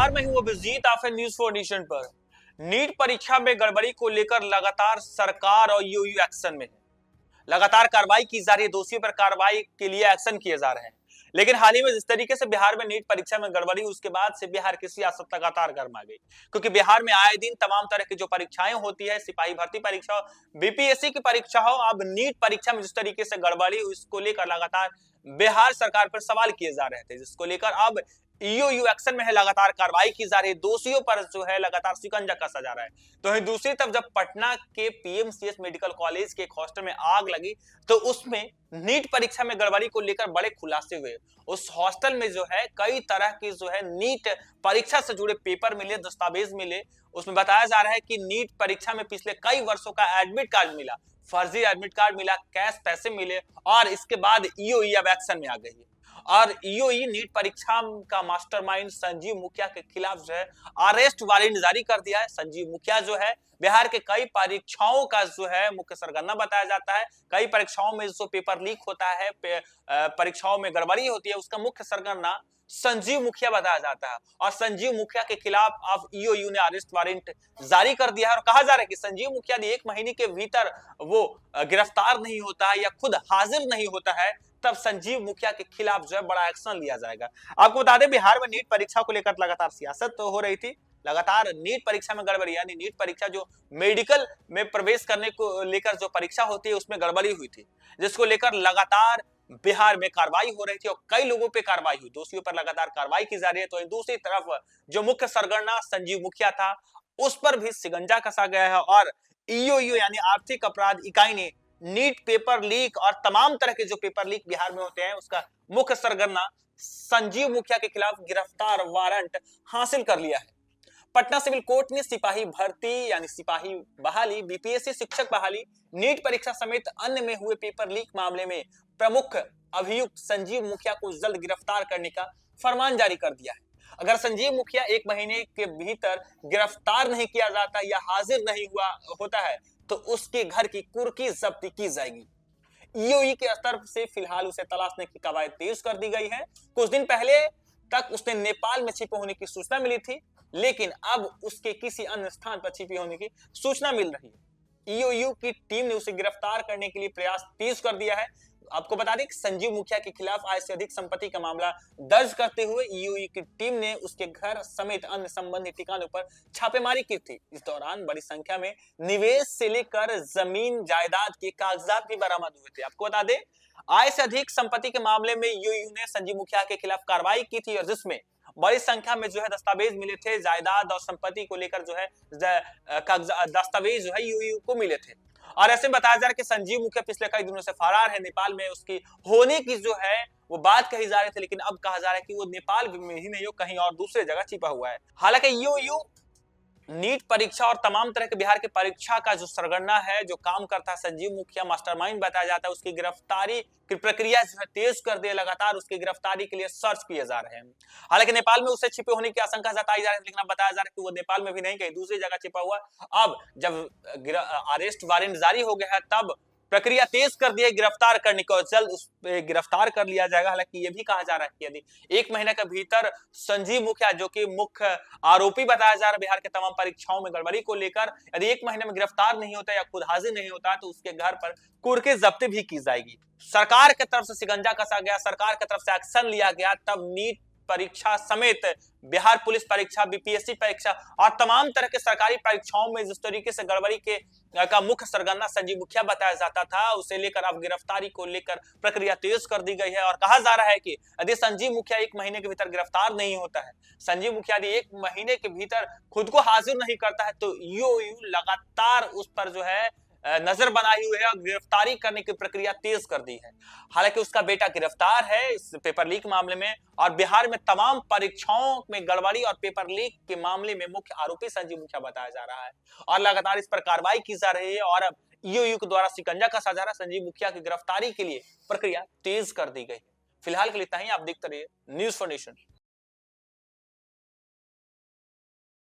बिहार में हुआ visit of news for nation पर। नीट परीक्षा में गड़बड़ी को लेकर लगातार सरकार और यूयू एक्शन में है। लगातार कार्रवाई की जा रही है, दोषियों पर कार्रवाई के लिए एक्शन किए जा रहे हैं। लेकिन हाल ही में जिस तरीके से बिहार में नीट परीक्षा में गड़बड़ी, उसके बाद से बिहार की सियासत लगातार गर्मा गई, क्योंकि बिहार में आए दिन तमाम तरह की जो परीक्षाएं होती है, सिपाही भर्ती परीक्षा हो, बीपीएससी की परीक्षा हो, अब नीट परीक्षा में जिस तरीके से गड़बड़ी हुई, इसको लेकर लगातार बिहार सरकार पर सवाल किए जा रहे थे, जिसको लेकर अब ईओयू एक्शन में है, लगातार कार्रवाई की जा रही है, दोषियों पर जो है लगातार शिकंजा कसा जा रहा है। तो वहीं दूसरी तरफ जब पटना के पीएमसीएच मेडिकल कॉलेज के एक हॉस्टल में आग लगी, तो उसमें नीट परीक्षा में गड़बड़ी को लेकर बड़े खुलासे हुए। उस हॉस्टल में जो है कई तरह की जो है नीट परीक्षा से जुड़े पेपर मिले, दस्तावेज मिले। उसमें बताया जा रहा है कि नीट परीक्षा में पिछले कई वर्षों का एडमिट कार्ड मिला, फर्जी एडमिट कार्ड मिला, कैश पैसे मिले, और इसके बाद ईओई अब एक्शन में आ गई है। और ईओई नीट परीक्षा का मास्टरमाइंड संजीव मुखिया के खिलाफ जो है अरेस्ट वारंट जारी कर दिया है। संजीव मुखिया जो है बिहार के कई परीक्षाओं का जो है मुख्य सरगना बताया जाता है। कई परीक्षाओं में जो पेपर लीक होता है, परीक्षाओं में गड़बड़ी होती है, उसका मुख्य सरगना संजीव मुखिया बताया जाता है। और संजीव मुखिया के खिलाफ अब ईओयू ने अरेस्ट वारंट जारी कर दिया है, और कहा जा रहा है कि संजीव मुखिया ने 1 महीने के भीतर वो गिरफ्तार नहीं होता है या खुद हाजिर नहीं होता है, तब संजीव मुखिया के खिलाफ जो है बड़ा एक्शन लिया जाएगा। आपको बता दें, बिहार में नीट परीक्षा को लेकर लगातार सियासत तो हो रही थी। लगातार नीट परीक्षा में गड़बड़ी, यानी नीट परीक्षा जो मेडिकल में प्रवेश करने को लेकर जो परीक्षा होती है, उसमें गड़बड़ी हुई थी, जिसको लेकर लगातार बिहार में कार्रवाई हो रही थी और कई लोगों पे कार्रवाई हुई, दोषियों पर लगातार कार्रवाई की जा रही है। तो दूसरी तरफ जो मुख्य सरगना संजीव मुखिया था, उस पर भी शिकंजा कसा गया है, और ईओयू यानी आर्थिक अपराध इकाई ने नीट पेपर लीक और तमाम तरह के जो पेपर लीक बिहार में होते हैं, उसका मुख्य सरगना संजीव मुखिया के खिलाफ गिरफ्तार वारंट हासिल कर लिया है। पटना सिविल कोर्ट ने सिपाही भर्ती यानी सिपाही बहाली, बीपीएससी शिक्षक बहाली, नीट परीक्षा समेत अन्य में हुए पेपर लीक मामले में प्रमुख अभियुक्त संजीव मुखिया को जल्द गिरफ्तार करने का फरमान जारी कर दिया है। अगर संजीव मुखिया 1 महीने के भीतर गिरफ्तार नहीं किया जाता या हाजिर नहीं हुआ होता है, तो उसके घर की कुर्की जब्ती की जाएगी। ईओई के स्तर से फिलहाल उसे तलाशने की कवायद तेज कर दी गई है। कुछ दिन पहले तक उसने नेपाल में छिपे होने की सूचना मिली थी, लेकिन अब उसके किसी अन्य स्थान पर छिपे होने की सूचना मिल रही है। ईओयू की टीम ने उसे गिरफ्तार करने के लिए प्रयास तेज कर दिया है। आपको बता दें कि संजीव मुखिया के खिलाफ आय से अधिक संपत्ति का मामला दर्ज करते हुए ईओयू की टीम ने उसके घर समेत अन्य संबंधित ठिकानों पर छापेमारी की थी। इस दौरान बड़ी संख्या में निवेश से लेकर जमीन जायदाद के कागजात भी बरामद हुए थे। आपको बता दें, आय से अधिक संपत्ति के मामले में ईओयू ने संजीव मुखिया के खिलाफ कार्रवाई की थी, और जिसमें बड़ी संख्या में जो है दस्तावेज मिले थे, जायदाद और संपत्ति को लेकर जो है दस्तावेज जो है ईओयू को मिले थे। और ऐसे बताया जा रहा है कि संजीव मुखिया पिछले कई दिनों से फरार है। नेपाल में उसकी होने की जो है वो बात कही जा रही थी, लेकिन अब कहा जा रहा है कि वो नेपाल में ही नहीं हो, कहीं और दूसरे जगह छिपा हुआ है। हालांकि ईओयू नीट परीक्षा और तमाम तरह के बिहार के परीक्षा का जो सरगना है, जो काम करता है, संजीव मुखिया मास्टरमाइंड बताया जाता है, उसकी गिरफ्तारी की प्रक्रिया जो है तेज कर दे, लगातार उसकी गिरफ्तारी के लिए सर्च किए जा रहे हैं। हालांकि नेपाल में उसे छिपे होने की आशंका जताई जा रही है, लेकिन अब बताया जा रहा है कि वो नेपाल में भी नहीं, कहीं दूसरी जगह छिपा हुआ। अब जब अरेस्ट वारंट जारी हो गया है, तब प्रक्रिया तेज कर दी है गिरफ्तार करने को, जल्द उस गिरफ्तार कर लिया जाएगा। हालांकि ये भी कहा जा रहा है कि यदि 1 महीने के भीतर संजीव मुखिया, जो कि मुख्य आरोपी बताया जा रहा है बिहार के तमाम परीक्षाओं में गड़बड़ी को लेकर, यदि 1 महीने में गिरफ्तार नहीं होता या खुद हाजिर नहीं होता, तो उसके घर पर कुर्की जब्ती भी की जाएगी। सरकार की तरफ से शिकंजा कसा गया, सरकार की तरफ से एक्शन लिया गया, तब नीट परीक्षा समेत बिहार पुलिस परीक्षा, बीपीएससी परीक्षा और तमाम तरह के सरकारी परीक्षाओं में जिस तरीके से गड़बड़ी का मुख्य सरगना संजीव मुखिया बताया जाता था, उसे लेकर अब गिरफ्तारी को लेकर प्रक्रिया तेज कर दी गई है। और कहा जा रहा है कि यदि संजीव मुखिया 1 महीने के भीतर गिरफ्तार नहीं होता है, संजीव मुखिया यदि 1 महीने के भीतर खुद को हाजिर नहीं करता है, तो ईओयू लगातार उस पर जो है नजर बनाई हुई है और गिरफ्तारी करने की प्रक्रिया तेज कर दी है। हालांकि उसका बेटा गिरफ्तार है इस पेपर लीक मामले में, और बिहार में तमाम परीक्षाओं में गड़बड़ी और पेपर लीक के मामले में मुख्य आरोपी संजीव मुखिया बताया जा रहा है, और लगातार इस पर कार्रवाई की जा रही है। और अब ईओयू के द्वारा शिकंजा कसा जा रहा है, संजीव मुखिया की गिरफ्तारी के लिए प्रक्रिया तेज कर दी गई है। फिलहाल के लिए इतना ही। आप देखते रहिए न्यूज फॉर नेशन।